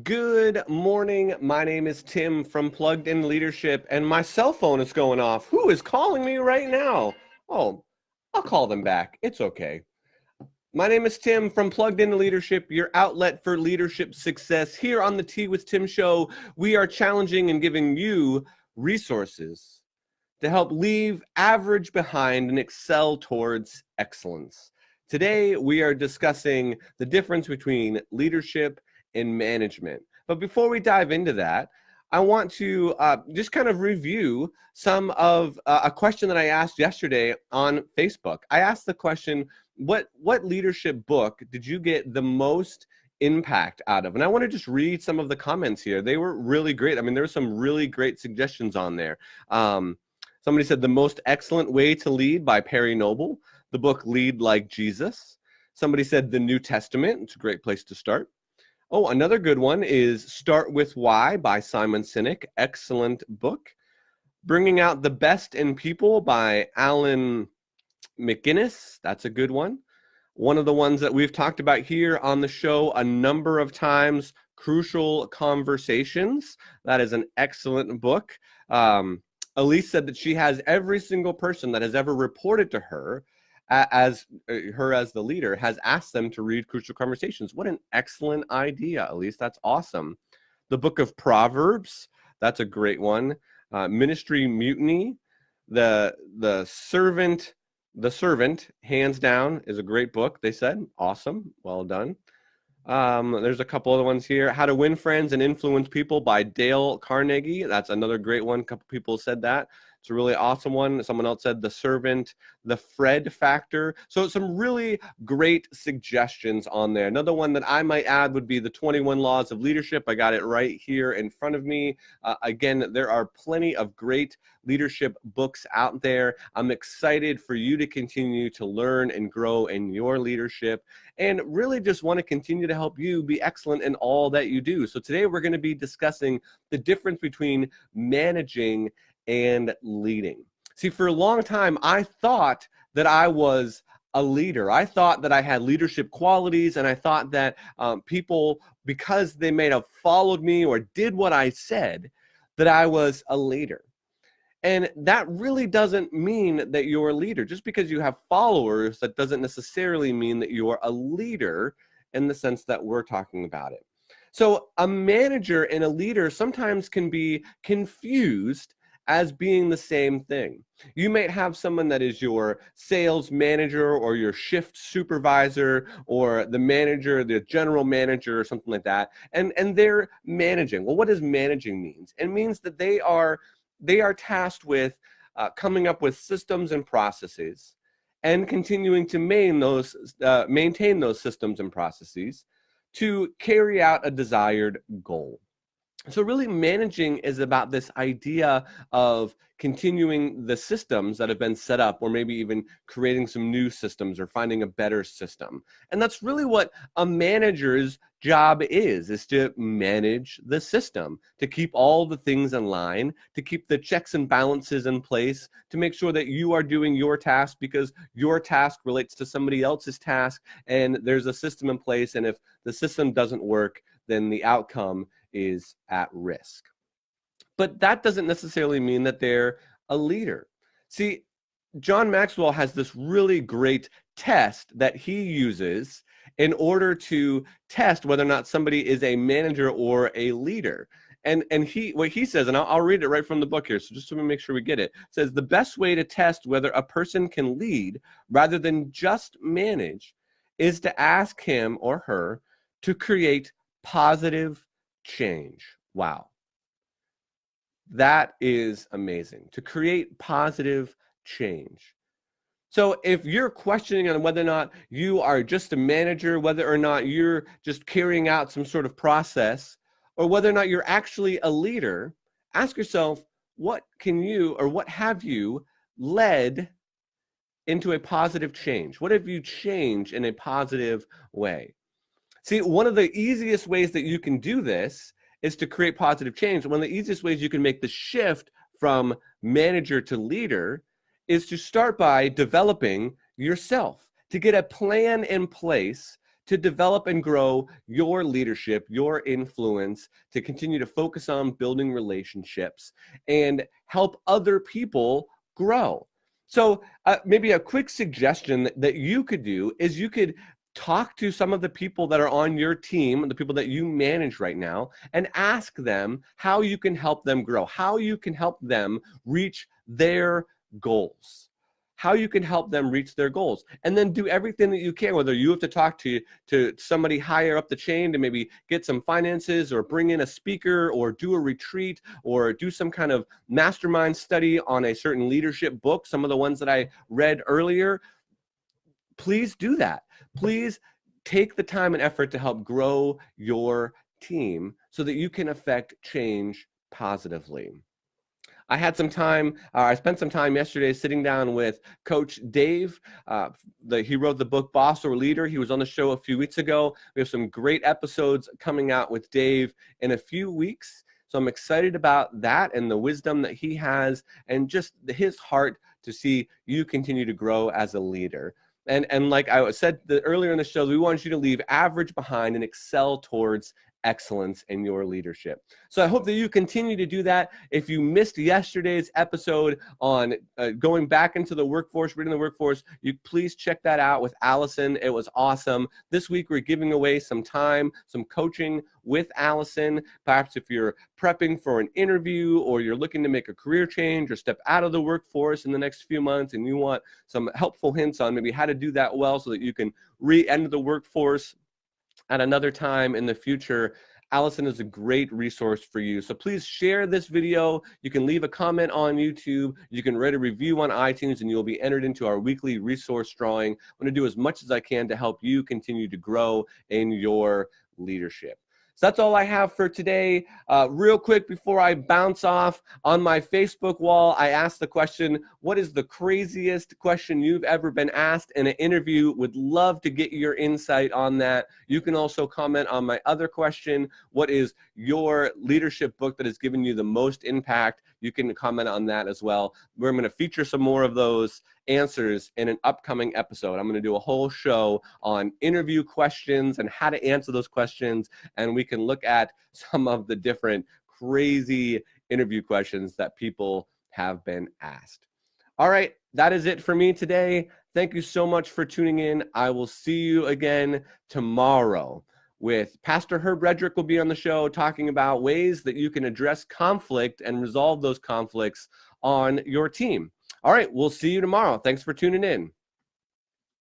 Good morning. My name is Tim from Plugged In Leadership, and my cell phone is going off. Who is calling me right now? Oh, I'll call them back. It's okay. My name is Tim from Plugged In Leadership, your outlet for leadership success. Here on the Tea with Tim show, we are challenging and giving you resources to help leave average behind and excel towards excellence. Today, we are discussing the difference between leadership and management. But before we dive into that, I want to just kind of review some of a question that I asked yesterday on Facebook. I asked the question, what leadership book did you get the most impact out of? And I want to just read some of the comments here. They were really great. I mean, there were some really great suggestions on there. Somebody said The Most Excellent Way to Lead by Perry Noble, the book Lead Like Jesus. Somebody said The New Testament. It's a great place to start. Oh, another good one is Start With Why by Simon Sinek. Excellent book. Bringing Out the Best in People by Alan McGinnis. That's a good one. One of the ones that we've talked about here on the show a number of times, Crucial Conversations. That is an excellent book. Elise said that she has every single person that has ever reported to her as the leader has asked them to read Crucial Conversations. What an excellent idea, Elise. That's awesome. The Book of Proverbs. That's a great one. Ministry Mutiny. The Servant, hands down, is a great book, they said. Awesome. Well done. There's a couple other ones here. How to Win Friends and Influence People by Dale Carnegie. That's another great one. A couple people said that. It's a really awesome one. Someone else said The Servant, The Fred Factor. So some really great suggestions on there. Another one that I might add would be The 21 Laws of Leadership. I got it right here in front of me. Again, there are plenty of great leadership books out there. I'm excited for you to continue to learn and grow in your leadership, and really just want to continue to help you be excellent in all that you do. So today we're going to be discussing the difference between managing and leading. See, for a long time, I thought that I was a leader. I thought that I had leadership qualities, and I thought that people, because they may have followed me or did what I said, that I was a leader. And that really doesn't mean that you're a leader. Just because you have followers, that doesn't necessarily mean that you're a leader in the sense that we're talking about it. So a manager and a leader sometimes can be confused as being the same thing. You might have someone that is your sales manager or your shift supervisor or the manager, the general manager or something like that, and they're managing. Well, what does managing mean? It means that they are tasked with coming up with systems and processes and continuing to maintain those systems and processes to carry out a desired goal. So really, managing is about this idea of continuing the systems that have been set up, or maybe even creating some new systems or finding a better system. And that's really what a manager's job is to manage the system, to keep all the things in line, to keep the checks and balances in place, to make sure that you are doing your task because your task relates to somebody else's task, and there's a system in place, and if the system doesn't work, then the outcome is at risk. But that doesn't necessarily mean that they're a leader. See, John Maxwell has this really great test that he uses in order to test whether or not somebody is a manager or a leader. And what he says, and I'll read it right from the book here, so just to make sure we get it, says the best way to test whether a person can lead rather than just manage is to ask him or her to create positive change. Wow. That is amazing. To create positive change. So if you're questioning on whether or not you are just a manager, whether or not you're just carrying out some sort of process, or whether or not you're actually a leader, ask yourself, what have you led into a positive change? What have you changed in a positive way? See, one of the easiest ways that you can do this is to create positive change. One of the easiest ways you can make the shift from manager to leader is to start by developing yourself, to get a plan in place to develop and grow your leadership, your influence, to continue to focus on building relationships and help other people grow. So maybe a quick suggestion that you could do is you could talk to some of the people that are on your team, the people that you manage right now, and ask them how you can help them grow, how you can help them reach their goals, how you can help them reach their goals. And then do everything that you can, whether you have to talk to somebody higher up the chain to maybe get some finances or bring in a speaker or do a retreat or do some kind of mastermind study on a certain leadership book, some of the ones that I read earlier. Please do that. Please take the time and effort to help grow your team so that you can affect change positively. I had some time, I spent some time yesterday sitting down with Coach Dave. He wrote the book Boss or Leader. He was on the show a few weeks ago. We have some great episodes coming out with Dave in a few weeks. So I'm excited about that and the wisdom that he has and just his heart to see you continue to grow as a leader. And like I said earlier in the show, we want you to leave average behind and excel towards excellence in your leadership. So I hope that you continue to do that. If you missed yesterday's episode on going back into the workforce, reading the workforce, you please check that out with Allison. It was awesome. This week we're giving away some time, some coaching with Allison. Perhaps if you're prepping for an interview or you're looking to make a career change or step out of the workforce in the next few months and you want some helpful hints on maybe how to do that well so that you can re-enter the workforce at another time in the future, Allison is a great resource for you. So please share this video. You can leave a comment on YouTube. You can write a review on iTunes and you'll be entered into our weekly resource drawing. I'm going to do as much as I can to help you continue to grow in your leadership. So that's all I have for today. Real quick before I bounce off, on my Facebook wall, I asked the question, what is the craziest question you've ever been asked in an interview? Would love to get your insight on that. You can also comment on my other question, what is your leadership book that has given you the most impact? You can comment on that as well. We're going to feature some more of those answers in an upcoming episode. I'm going to do a whole show on interview questions and how to answer those questions, and we can look at some of the different crazy interview questions that people have been asked. All right, that is it for me today. Thank you so much for tuning in. I will see you again tomorrow with Pastor Herb Redrick will be on the show talking about ways that you can address conflict and resolve those conflicts on your team. All right, we'll see you tomorrow. Thanks for tuning in.